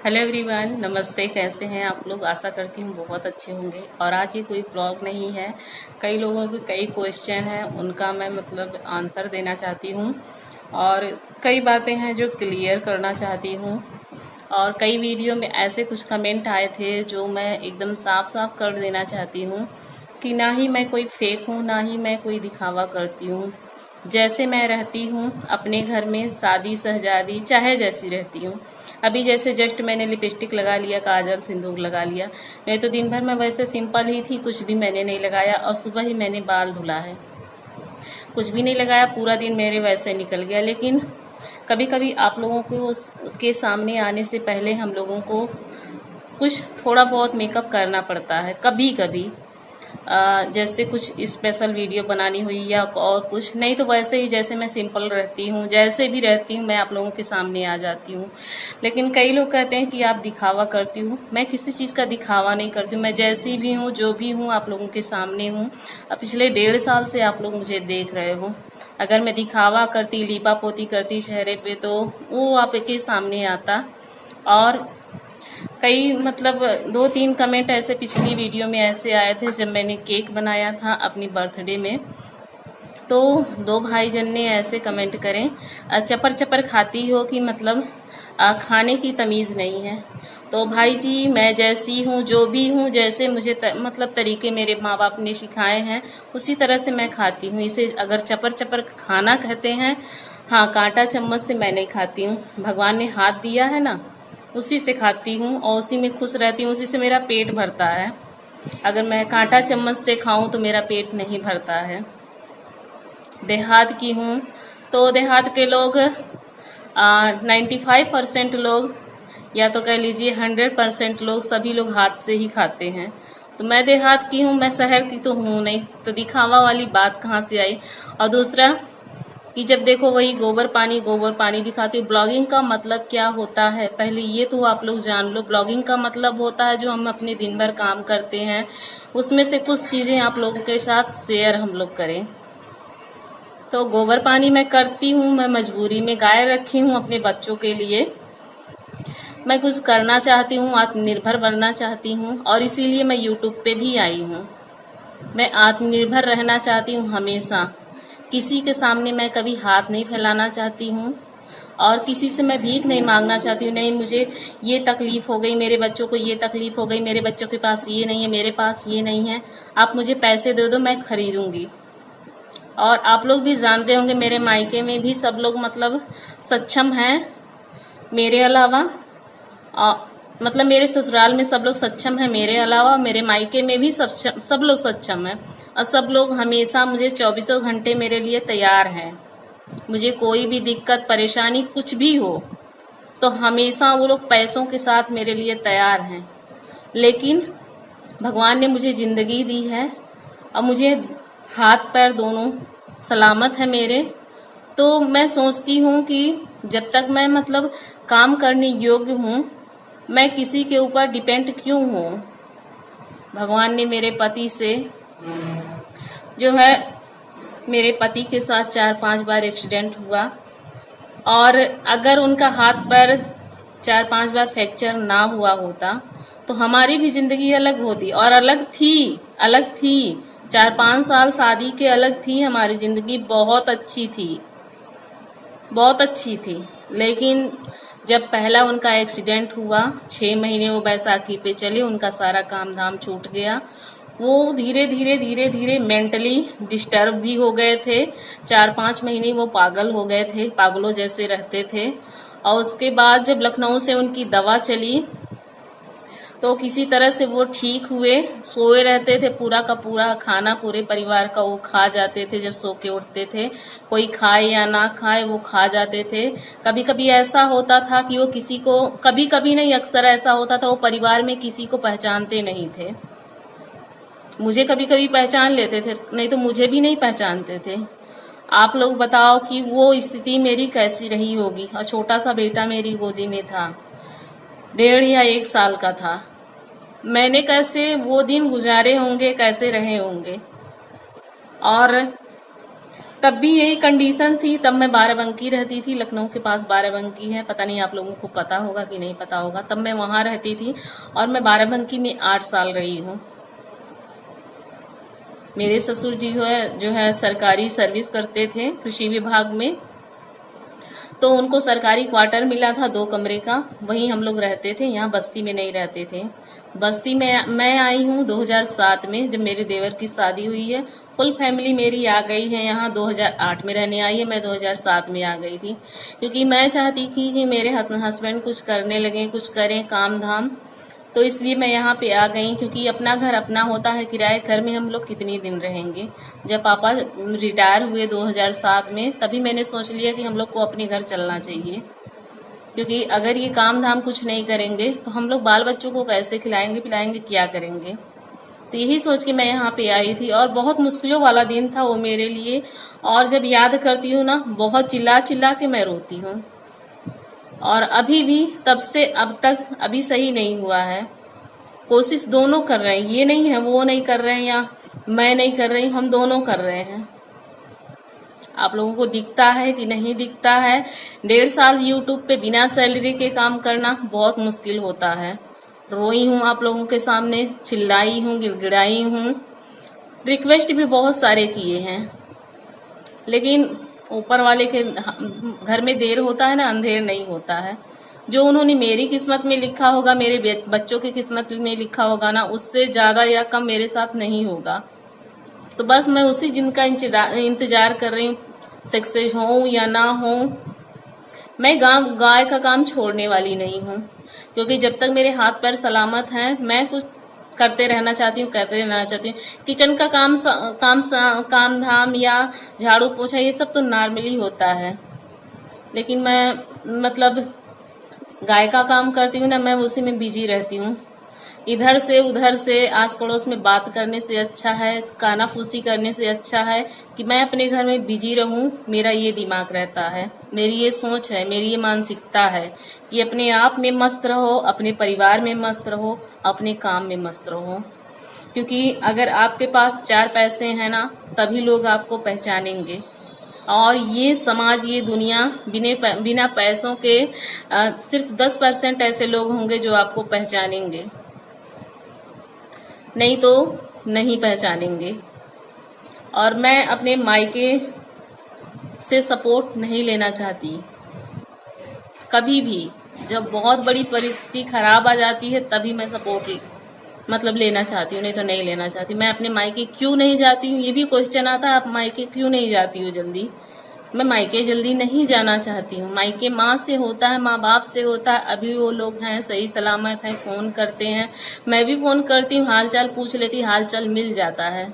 Hello everyone, नमस्ते। कैसे हैं आप लोग? आशा करती हूँ बहुत अच्छे होंगे। और आज ये कोई ब्लॉग नहीं है। कई लोगों के कई क्वेश्चन हैं, उनका मैं आंसर देना चाहती हूँ। और कई बातें हैं जो क्लियर करना चाहती हूँ। और कई वीडियो में ऐसे कुछ कमेंट आए थे जो मैं एकदम साफ साफ कर देना चाहती हूँ कि ना ही मैं कोई फेक हूँ, ना ही मैं कोई दिखावा करती हूँ। जैसे मैं रहती हूँ अपने घर में, शादी शहजादी चाहे जैसी रहती हूँ। अभी जैसे जस्ट मैंने लिपस्टिक लगा लिया, काजल सिंदूर लगा लिया। नहीं तो दिन भर मैं वैसे सिंपल ही थी, कुछ भी मैंने नहीं लगाया। और सुबह ही मैंने बाल धुला है, कुछ भी नहीं लगाया, पूरा दिन मेरे वैसे निकल गया। लेकिन कभी कभी आप लोगों को उसके सामने आने से पहले हम लोगों को कुछ थोड़ा बहुत मेकअप करना पड़ता है कभी कभी। जैसे कुछ स्पेशल वीडियो बनानी हुई या और कुछ नहीं, तो वैसे ही जैसे मैं सिंपल रहती हूँ, जैसे भी रहती हूँ, मैं आप लोगों के सामने आ जाती हूँ। लेकिन कई लोग कहते हैं कि आप दिखावा करती हूँ। मैं किसी चीज़ का दिखावा नहीं करती हूँ। मैं जैसी भी हूँ, जो भी हूँ, आप लोगों के सामने हूँ। अब पिछले 1.5 साल से आप लोग मुझे देख रहे हो। अगर मैं दिखावा करती, लीपा पोती करती चेहरे पे, तो वो आपके सामने आता। और कई 2-3 कमेंट ऐसे पिछली वीडियो में ऐसे आए थे जब मैंने केक बनाया था अपनी बर्थडे में। तो 2 भाईजन ने ऐसे कमेंट करे, चपर चपर खाती हो कि खाने की तमीज़ नहीं है। तो भाई जी, मैं जैसी हूँ, जो भी हूँ, जैसे मुझे तरीके मेरे माँ बाप ने सिखाए हैं, उसी तरह से मैं खाती हूँ। इसे अगर चपर चपर खाना कहते हैं, हाँ, कांटा चम्मच से मैं नहीं खाती हूँ। भगवान ने हाथ दिया है ना, उसी से खाती हूँ और उसी में खुश रहती हूँ। उसी से मेरा पेट भरता है। अगर मैं कांटा चम्मच से खाऊं तो मेरा पेट नहीं भरता है। देहात की हूँ, तो देहात के लोग 95% लोग, या तो कह लीजिए 100% लोग, सभी लोग हाथ से ही खाते हैं। तो मैं देहात की हूँ, मैं शहर की तो हूँ नहीं, तो दिखावा वाली बात कहाँ से आई। और दूसरा कि जब देखो वही गोबर पानी दिखाती हूँ। ब्लॉगिंग का मतलब क्या होता है, पहले ये तो आप लोग जान लो। ब्लॉगिंग का मतलब होता है जो हम अपने दिन भर काम करते हैं, उसमें से कुछ चीज़ें आप लोगों के साथ शेयर हम लोग करें। तो गोबर पानी मैं करती हूँ, मैं मजबूरी में गाय रखी हूँ अपने बच्चों के लिए। मैं कुछ करना चाहती हूँ, आत्मनिर्भर बनना चाहती हूँ, और इसीलिए मैं यूट्यूब पे भी आई हूँ। मैं आत्मनिर्भर रहना चाहती हूँ हमेशा। किसी के सामने मैं कभी हाथ नहीं फैलाना चाहती हूँ, और किसी से मैं भीख नहीं मांगना चाहती हूँ। नहीं, मुझे ये तकलीफ हो गई, मेरे बच्चों को ये तकलीफ हो गई, मेरे बच्चों के पास ये नहीं है, मेरे पास ये नहीं है, आप मुझे पैसे दे दो, मैं खरीदूंगी। और आप लोग भी जानते होंगे मेरे मायके में भी सब लोग सक्षम हैं मेरे अलावा। मेरे ससुराल में सब लोग सक्षम हैं मेरे अलावा, मेरे मायके में भी सब लोग सक्षम हैं। और सब लोग हमेशा मुझे 24 घंटे मेरे लिए तैयार हैं। मुझे कोई भी दिक्कत परेशानी कुछ भी हो, तो हमेशा वो लोग पैसों के साथ मेरे लिए तैयार हैं। लेकिन भगवान ने मुझे ज़िंदगी दी है, और मुझे हाथ पैर दोनों सलामत है मेरे। तो मैं सोचती हूँ कि जब तक मैं काम करने योग्य हूँ, मैं किसी के ऊपर डिपेंड क्यों हूँ। भगवान ने मेरे पति से जो है, मेरे पति के साथ 4-5 बार एक्सीडेंट हुआ, और अगर उनका हाथ पैर 4-5 बार फ्रैक्चर ना हुआ होता तो हमारी भी जिंदगी अलग होती, और अलग थी। 4-5 साल शादी के अलग थी, हमारी जिंदगी बहुत अच्छी थी, बहुत अच्छी थी। लेकिन जब पहला उनका एक्सीडेंट हुआ, 6 महीने वो बैसाखी पे चले, उनका सारा काम धाम छूट गया। वो धीरे धीरे मेंटली डिस्टर्ब भी हो गए थे। 4-5 महीने वो पागल हो गए थे, पागलों जैसे रहते थे। और उसके बाद जब लखनऊ से उनकी दवा चली, तो किसी तरह से वो ठीक हुए। सोए रहते थे, पूरा का पूरा खाना पूरे परिवार का वो खा जाते थे। जब सो के उठते थे, कोई खाए या ना खाए, वो खा जाते थे। कभी कभी ऐसा होता था कि वो किसी को, कभी कभी नहीं, अक्सर ऐसा होता था, वो परिवार में किसी को पहचानते नहीं थे। मुझे कभी कभी पहचान लेते थे, नहीं तो मुझे भी नहीं पहचानते थे। आप लोग बताओ कि वो स्थिति मेरी कैसी रही होगी। और छोटा सा बेटा मेरी गोदी में था, 1.5 या 1 साल का था। मैंने कैसे वो दिन गुजारे होंगे, कैसे रहे होंगे। और तब भी यही कंडीशन थी। तब मैं बाराबंकी रहती थी, लखनऊ के पास बाराबंकी है, पता नहीं आप लोगों को पता होगा कि नहीं पता होगा। तब मैं वहां रहती थी और मैं बाराबंकी में 8 साल रही हूँ। मेरे ससुर जी जो है सरकारी सर्विस करते थे कृषि विभाग में, तो उनको सरकारी क्वार्टर मिला था 2 कमरे का, वहीं हम लोग रहते थे। यहाँ बस्ती में नहीं रहते थे। बस्ती में मैं आई हूँ 2007 में, जब मेरे देवर की शादी हुई है। फुल फैमिली मेरी आ गई है यहाँ 2008 में रहने आई है। मैं 2007 में आ गई थी, क्योंकि मैं चाहती थी कि मेरे हस्बैंड कुछ करने लगे, कुछ करें काम धाम, तो इसलिए मैं यहाँ पे आ गई। क्योंकि अपना घर अपना होता है, किराए घर में हम लोग कितनी दिन रहेंगे। जब पापा रिटायर हुए 2007 में, तभी मैंने सोच लिया कि हम लोग को अपने घर चलना चाहिए, क्योंकि अगर ये काम धाम कुछ नहीं करेंगे तो हम लोग बाल बच्चों को कैसे खिलाएंगे पिलाएंगे, क्या करेंगे। तो यही सोच के मैं यहाँ पे आई थी, और बहुत मुश्किलों वाला दिन था वो मेरे लिए। और जब याद करती हूँ ना, बहुत चिल्ला चिल्ला के मैं रोती हूँ। और अभी भी तब से अब तक अभी सही नहीं हुआ है। कोशिश दोनों कर रहे हैं, ये नहीं है वो नहीं कर रहे हैं या मैं नहीं कर रही, हम दोनों कर रहे हैं। आप लोगों को दिखता है कि नहीं दिखता है, 1.5 साल यूट्यूब पे बिना सैलरी के काम करना बहुत मुश्किल होता है। रोई हूँ आप लोगों के सामने, चिल्लाई हूँ, गिड़गिड़ाई हूँ, रिक्वेस्ट भी बहुत सारे किए हैं, लेकिन ऊपर वाले के घर में देर होता है ना, अंधेर नहीं होता है। जो उन्होंने मेरी किस्मत में लिखा होगा, मेरे बच्चों की किस्मत में लिखा होगा ना, उससे ज्यादा या कम मेरे साथ नहीं होगा। तो बस मैं उसी दिन का इंतजार कर रही हूँ, सक्सेस हो या ना हो। मैं गाय का काम छोड़ने वाली नहीं हूँ, क्योंकि जब तक मेरे हाथ पैर सलामत हैं, मैं कुछ करते रहना चाहती हूँ, करते रहना चाहती हूँ। किचन का काम धाम या झाड़ू पोछा ये सब तो नॉर्मली होता है, लेकिन मैं मतलब गाय का काम करती हूँ ना, मैं उसी में बिजी रहती हूँ। इधर से उधर से आस पड़ोस में बात करने से अच्छा है, कानाफूसी करने से अच्छा है कि मैं अपने घर में बिजी रहूं। मेरा ये दिमाग रहता है, मेरी ये सोच है, मेरी ये मानसिकता है कि अपने आप में मस्त रहो, अपने परिवार में मस्त रहो, अपने काम में मस्त रहो। क्योंकि अगर आपके पास 4 पैसे हैं ना, तभी लोग आपको पहचानेंगे। और ये समाज, ये दुनिया बिना पैसों के सिर्फ 10% ऐसे लोग होंगे जो आपको पहचानेंगे, नहीं तो नहीं पहचानेंगे। और मैं अपने मायके से सपोर्ट नहीं लेना चाहती कभी भी। जब बहुत बड़ी परिस्थिति खराब आ जाती है तभी मैं सपोर्ट लेना चाहती हूँ, नहीं तो नहीं लेना चाहती। मैं अपने मायके क्यों नहीं जाती हूँ, ये भी क्वेश्चन आता है, आप मायके क्यों नहीं जाती हो जल्दी। मैं मायके जल्दी नहीं जाना चाहती हूँ। मायके माँ से होता है, माँ बाप से होता है। अभी वो लोग हैं, सही सलामत हैं, फोन करते हैं, मैं भी फोन करती हूँ, हाल चाल पूछ लेती, हाल चाल मिल जाता है।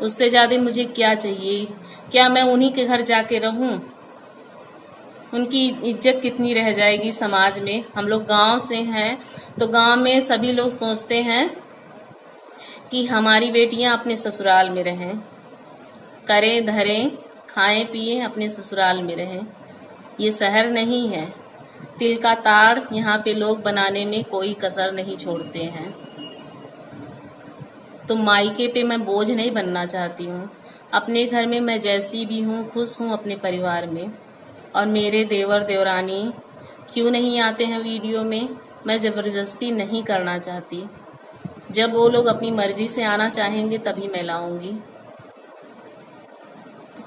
उससे ज्यादा मुझे क्या चाहिए। क्या मैं उन्हीं के घर जाके रहूं? उनकी इज्जत कितनी रह जाएगी समाज में। हम लोग गांव से हैं, तो गांव में सभी लोग सोचते हैं कि हमारी बेटियां अपने ससुराल में रहें, करें धरें, खाएं पिए, अपने ससुराल में रहें। ये शहर नहीं है। तिल का ताड़ यहाँ पे लोग बनाने में कोई कसर नहीं छोड़ते हैं। तो मायके पे मैं बोझ नहीं बनना चाहती हूँ। अपने घर में मैं जैसी भी हूँ, खुश हूँ अपने परिवार में। और मेरे देवर देवरानी क्यों नहीं आते हैं वीडियो में, मैं ज़बरदस्ती नहीं करना चाहती। जब वो लोग अपनी मर्जी से आना चाहेंगे तभी मैं लाऊंगी।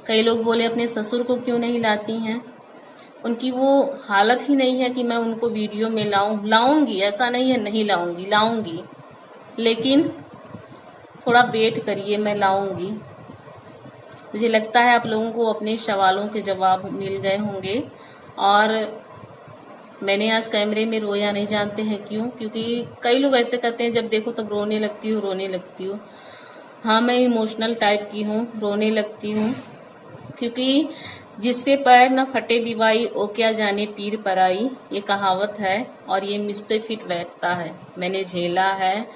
कई लोग बोले अपने ससुर को क्यों नहीं लाती हैं। उनकी वो हालत ही नहीं है कि मैं उनको वीडियो में लाऊंगी। ऐसा नहीं है नहीं लाऊंगी, लाऊंगी, लेकिन थोड़ा वेट करिए, मैं लाऊंगी। मुझे लगता है आप लोगों को अपने सवालों के जवाब मिल गए होंगे। और मैंने आज कैमरे में रोया नहीं, जानते हैं क्यों? क्योंकि कई लोग ऐसे कहते हैं जब देखो तब रोने लगती हूँ, रोने लगती हूँ। हाँ, मैं इमोशनल टाइप की हूँ, रोने लगती हूँ। क्योंकि जिसके पैर न फटे विवाई, ओ क्या जाने पीर पराई, ये कहावत है और ये मुझ पे फिट बैठता है। मैंने झेला है,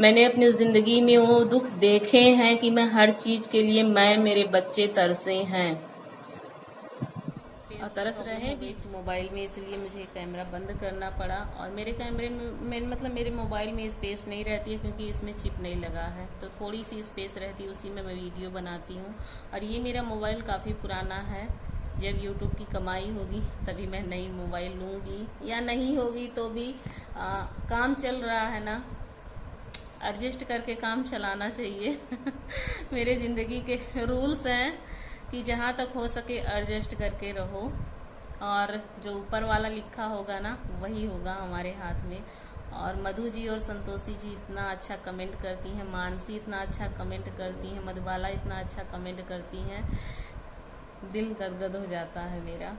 मैंने अपनी जिंदगी में वो दुख देखे हैं कि मैं हर चीज के लिए, मैं मेरे बच्चे तरसे हैं। और तरस रहेगी मोबाइल में, इसलिए मुझे कैमरा बंद करना पड़ा। और मेरे कैमरे में मतलब मेरे मोबाइल में स्पेस नहीं रहती है क्योंकि इसमें चिप नहीं लगा है, तो थोड़ी सी स्पेस रहती है, उसी में मैं वीडियो बनाती हूँ। और ये मेरा मोबाइल काफ़ी पुराना है, जब यूट्यूब की कमाई होगी तभी मैं नई मोबाइल लूँगी, या नहीं होगी तो भी काम चल रहा है ना, एडजस्ट करके काम चलाना चाहिए। मेरे ज़िंदगी के रूल्स हैं कि जहाँ तक हो सके एडजस्ट करके रहो, और जो ऊपर वाला लिखा होगा ना वही होगा हमारे हाथ में। और मधु जी और संतोषी जी इतना अच्छा कमेंट करती हैं, मानसी इतना अच्छा कमेंट करती हैं, मधुबाला इतना अच्छा कमेंट करती हैं, दिल गदगद हो जाता है मेरा।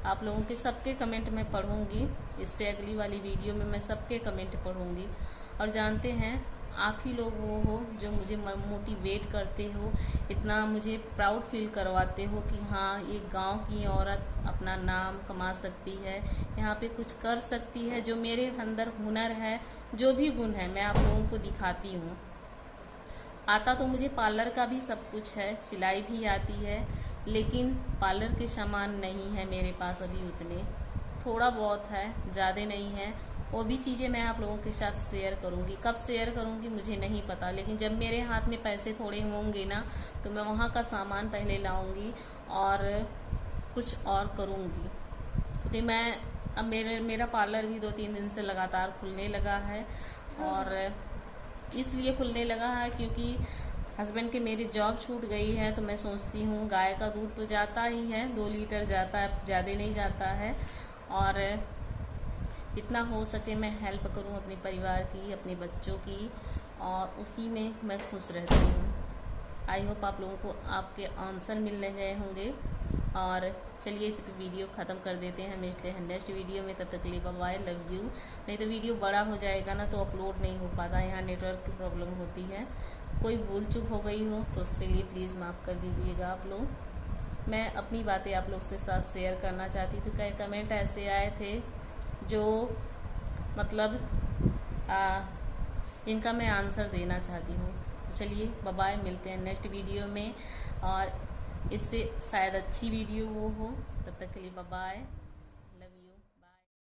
आप लोगों के सबके कमेंट मैं पढ़ूंगी, इससे अगली वाली वीडियो में मैं सबके कमेंट पढ़ूंगी। और जानते हैं आप ही लोग वो हो जो मुझे मोटिवेट करते हो, इतना मुझे प्राउड फील करवाते हो कि हाँ एक गांव की औरत अपना नाम कमा सकती है, यहाँ पे कुछ कर सकती है। जो मेरे अंदर हुनर है, जो भी गुण है, मैं आप लोगों को दिखाती हूँ। आता तो मुझे पार्लर का भी सब कुछ है, सिलाई भी आती है, लेकिन पार्लर के सामान नहीं है मेरे पास अभी उतने, थोड़ा बहुत है, ज़्यादा नहीं है। वो भी चीज़ें मैं आप लोगों के साथ शेयर करूंगी, कब शेयर करूंगी मुझे नहीं पता, लेकिन जब मेरे हाथ में पैसे थोड़े होंगे ना तो मैं वहाँ का सामान पहले लाऊंगी और कुछ और करूंगी। क्योंकि मैं अब मेरा पार्लर भी 2-3 दिन से लगातार खुलने लगा है, और इसलिए खुलने लगा है क्योंकि हस्बैंड के मेरी जॉब छूट गई है, तो मैं सोचती हूँ गाय का दूध तो जाता ही है, 2 लीटर जाता है, ज़्यादा नहीं जाता है, और जितना हो सके मैं हेल्प करूं अपने परिवार की, अपने बच्चों की, और उसी में मैं खुश रहती हूँ। आई होप आप लोगों को आपके आंसर मिलने गए होंगे। और चलिए इस वीडियो ख़त्म कर देते हैं, मिलते हैं नेक्स्ट वीडियो में, तब तक के लिए बाय बाय, लव यू। नहीं तो वीडियो बड़ा हो जाएगा ना तो अपलोड नहीं हो पाता, यहाँ नेटवर्क की प्रॉब्लम होती है। कोई भूल चूक हो गई हो तो उसके लिए प्लीज़ माफ़ कर दीजिएगा आप लोग। मैं अपनी बातें आप लोग से साथ शेयर करना चाहती थी। कई कमेंट ऐसे आए थे जो मतलब इनका मैं आंसर देना चाहती हूँ। तो चलिए बाय बाय, मिलते हैं नेक्स्ट वीडियो में, और इससे शायद अच्छी वीडियो वो हो। तब तक के लिए बाय बाय।